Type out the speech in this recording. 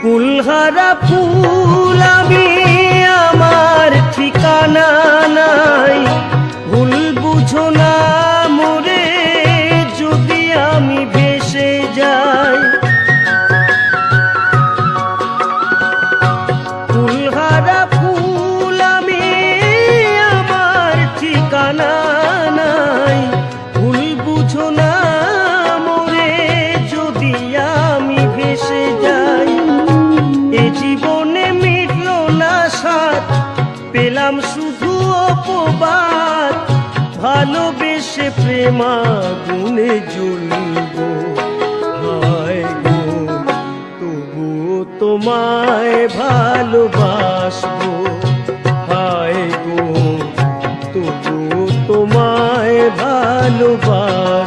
কুলহারা ফুল আমি, আমার ঠিকানা নাই। ভুল বুঝো না মোরে যদি আমি ভেসে যাই। কুলহারা ফুল আমি, আমার ঠিকানা নাই। ভুল বুঝো না মোরে যদি আমি ভেসে যাই। এ জীবনে মিটল না স্বাদ, পেলাম শুধু অপবাদ। ভালোবেসে প্রেমাগুনে জ্বলব, হায় গো তবু তোমায় ভালোবাসবো। হায় গো তবু তোমায় ভালোবাসবো।